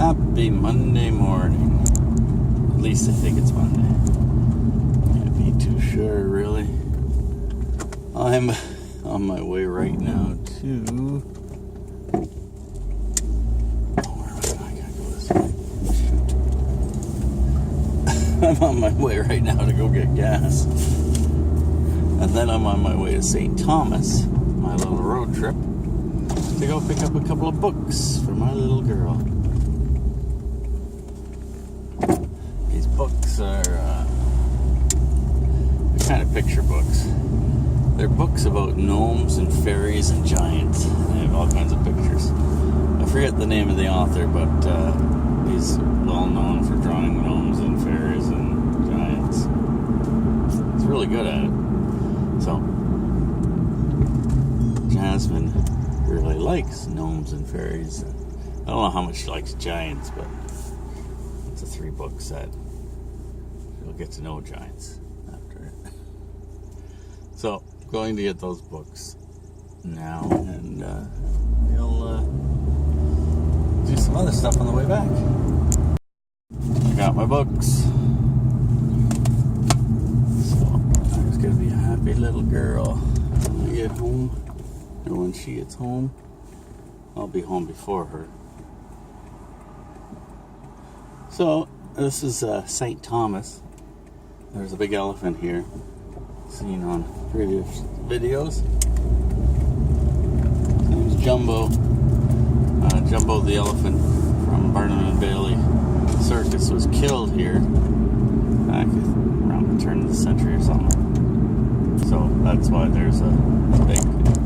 Happy Monday morning. At least I think it's Monday. Can't be too sure, really. I'm on my way right now to... I'm on my way right now to go get gas. And then I'm on my way to St. Thomas, my little road trip, to go pick up a couple of books for my little girl. These books are they're kind of picture books. They're books about gnomes and fairies and giants. They have all kinds of pictures. I forget the name of the author, but he's well known for drawing gnomes and fairies and giants. He's really good at it. So, Jasmine really likes gnomes and fairies. I don't know how much she likes giants, but it's a 3-book set. She'll get to know giants after it. So, going to get those books now, and we'll do some other stuff on the way back. I got my books. So, I'm just gonna be a happy little girl when I get home. And when she gets home, I'll be home before her. So, this is St. Thomas. There's a big elephant here, seen on previous videos. His name's Jumbo. Jumbo the elephant from Barnum and Bailey Circus was killed here back around the turn of the century or something. So that's why there's a big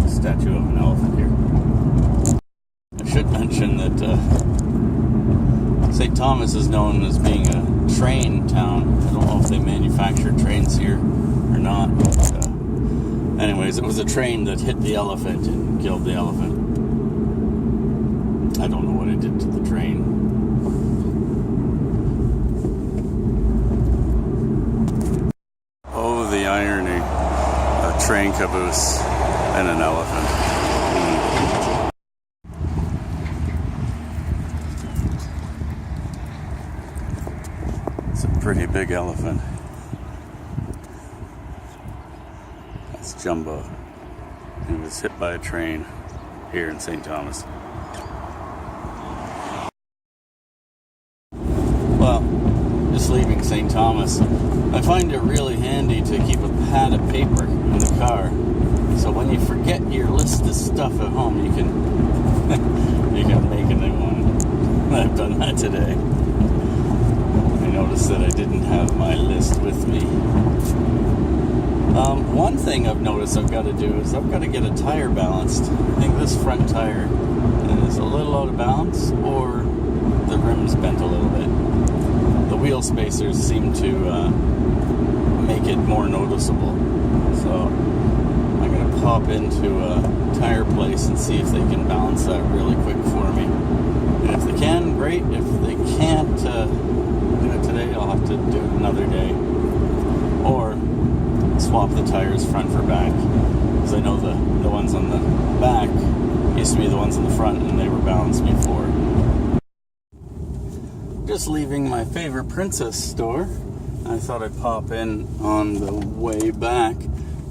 statue of an elephant here. I should mention that St. Thomas is known as being a train town. I don't know if they manufacture trains here or not. But, anyways, it was a train that hit the elephant and killed the elephant. I don't know what it did to the train. Oh, the irony. A train caboose and an elephant. It's a pretty big elephant. That's Jumbo. He was hit by a train here in St. Thomas. Well, just leaving St. Thomas, I find it really handy to keep a pad of paper in the car. So when you forget your list of stuff at home, you can you can make a new one. I've done that today. I noticed that I didn't have my list with me. One thing I've noticed I've got to do is I've got to get a tire balanced. I think this front tire is a little out of balance, or the rim's bent a little bit. The wheel spacers seem to make it more noticeable. So I'm going to pop into a tire place and see if they can balance that really quick for me. And if they can, great. If they can't do it today, I'll have to do it another day. Or swap the tires front for back. Because I know the ones on the back used to be the ones on the front, and they were balanced before. Just leaving my favorite Princess store. I thought I'd pop in on the way back.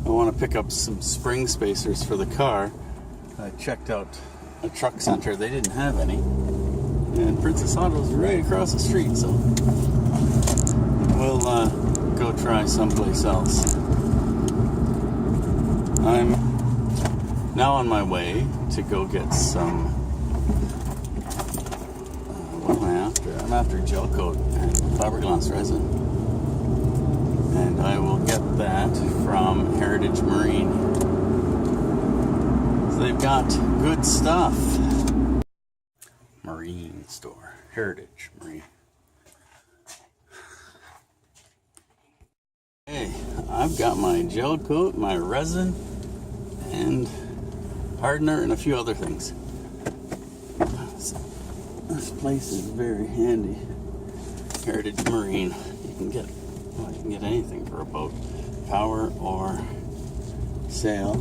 I want to pick up some spring spacers for the car. I checked out a truck center. They didn't have any. And Princess Auto's right across the street, so we'll go try someplace else. I'm now on my way to go get some... what am I after? I'm after gel coat and fiberglass resin. And I will get that from Heritage Marine. So they've got good stuff. Marine store. Heritage Marine. Hey, I've got my gel coat, my resin, and hardener, and a few other things. This place is very handy. Heritage Marine. You can get anything for a boat, power or sail.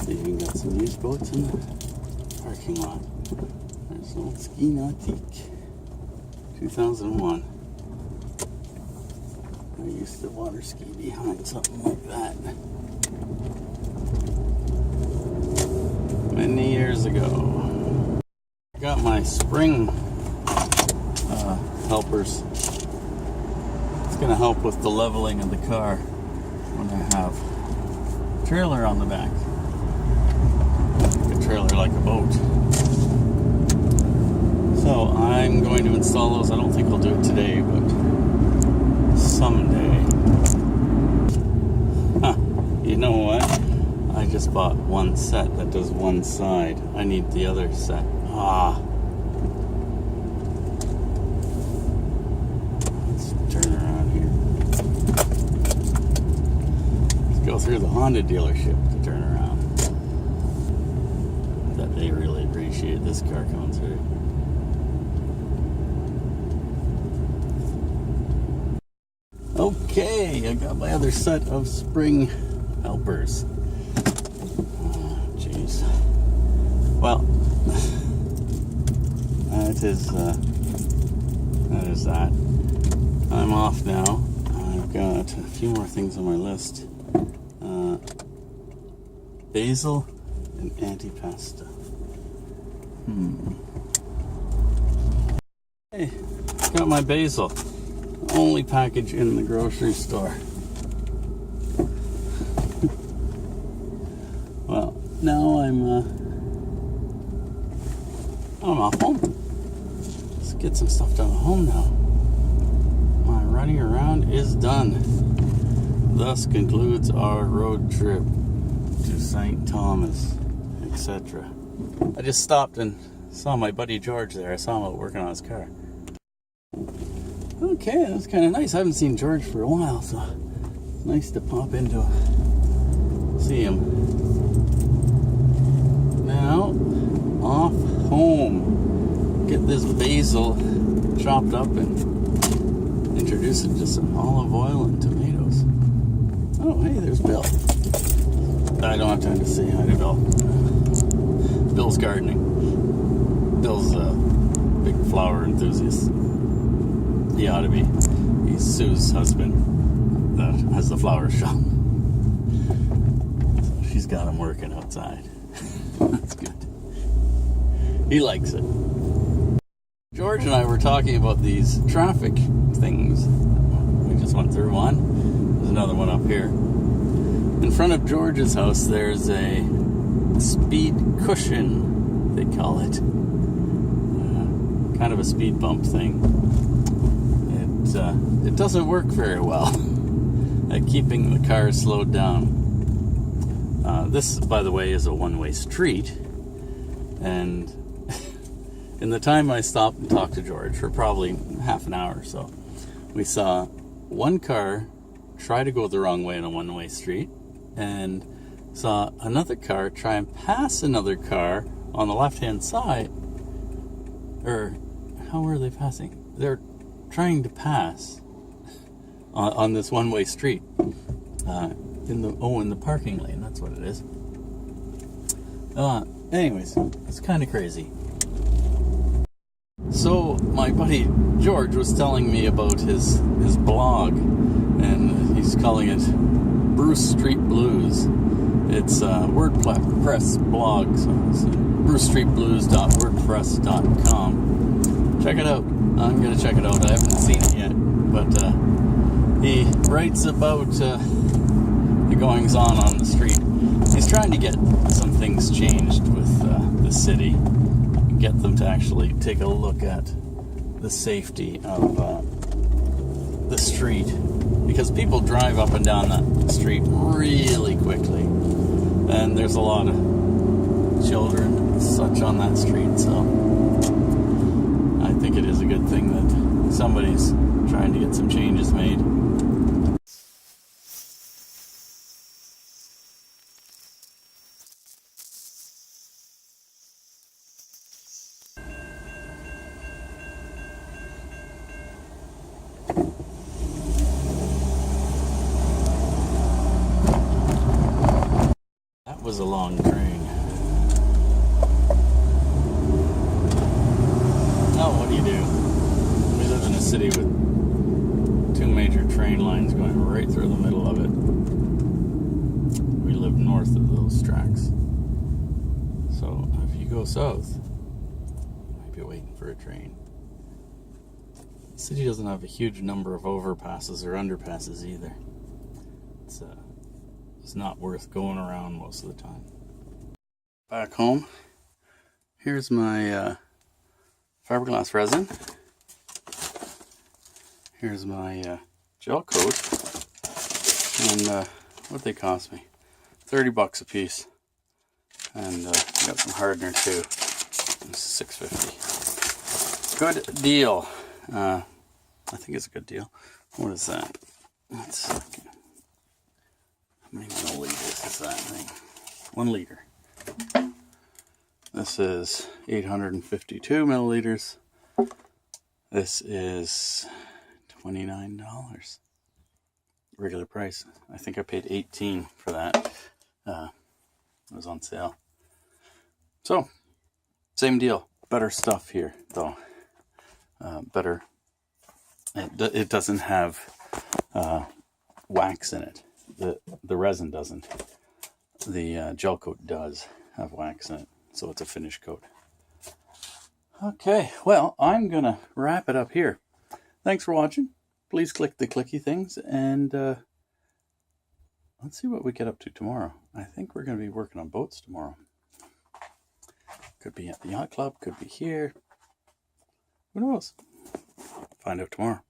They even got some used boats in the parking lot. There's Old Ski Nautique, 2001. I used to water ski behind something like that many years ago. Got my spring helpers. It's going to help with the leveling of the car when I have a trailer on the back. A trailer like a boat. So I'm going to install those. I don't think I'll do it today, but someday. Huh. You know what? I just bought one set that does one side. I need the other set. Let's turn around here. Let's go through the Honda dealership to turn around. That they really appreciate this car coming through. Okay, I got my other set of spring helpers. Jeez. Well, that is that. I'm off now. I've got a few more things on my list. Basil and antipasta. Hey, got my basil. Only package in the grocery store. Well, now I'm off home. Let's get some stuff done at home now. My running around is done. Thus concludes our road trip to St. Thomas, etc. I just stopped and saw my buddy George there. I saw him out working on his car. Okay, that's kind of nice. I haven't seen George for a while, so it's nice to pop into see him. Now, off home. Get this basil chopped up and introduce it to some olive oil and tomatoes. Oh, hey, there's Bill. I don't have time to say hi to Bill. Bill's gardening. Bill's a big flower enthusiast. He ought to be. He's Sue's husband that has the flower shop. So she's got him working outside. That's good. He likes it. George and I were talking about these traffic things. We just went through one. There's another one up here. In front of George's house, there's a speed cushion, they call it. Kind of a speed bump thing. It doesn't work very well at keeping the car slowed down. This, by the way, is a one-way street, and in the time I stopped and talked to George for probably half an hour or so, we saw one car try to go the wrong way on a one-way street, and saw another car try and pass another car on the left-hand side. Or how were they passing? They're trying to pass on this one-way street in the parking lane. That's what it is. Anyways, it's kind of crazy. So my buddy George was telling me about his blog, and he's calling it Bruce Street Blues. It's a WordPress blog, so it's brucestreetblues.wordpress.com. Check it out. I'm going to check it out. I haven't seen it yet, but he writes about the goings-on the street. He's trying to get some things changed with the city, and get them to actually take a look at the safety of the street, because people drive up and down that street really quickly, and there's a lot of children and such on that street, so I think it is a good thing that somebody's trying to get some changes made. That was a long train. city with two major train lines going right through the middle of it. We live north of those tracks. So if you go south, you might be waiting for a train. The city doesn't have a huge number of overpasses or underpasses either. It's not worth going around most of the time. Back home, here's my fiberglass resin. Here's my gel coat, and what they cost me, $30 a piece. And got some hardener too. It's $6.50. Good deal. I think it's a good deal. What is that? Let's see. How many milliliters is that thing? 1 liter. This is 852 milliliters. This is $29. Regular price. I think I paid $18 for that. It was on sale. So, same deal. Better stuff here, though. Better. It doesn't have wax in it. The resin doesn't. The gel coat does have wax in it, so it's a finish coat. Okay, well, I'm going to wrap it up here. Thanks for watching. Please click the clicky things, and let's see what we get up to tomorrow. I think we're going to be working on boats tomorrow. Could be at the yacht club, could be here. Who knows? Find out tomorrow.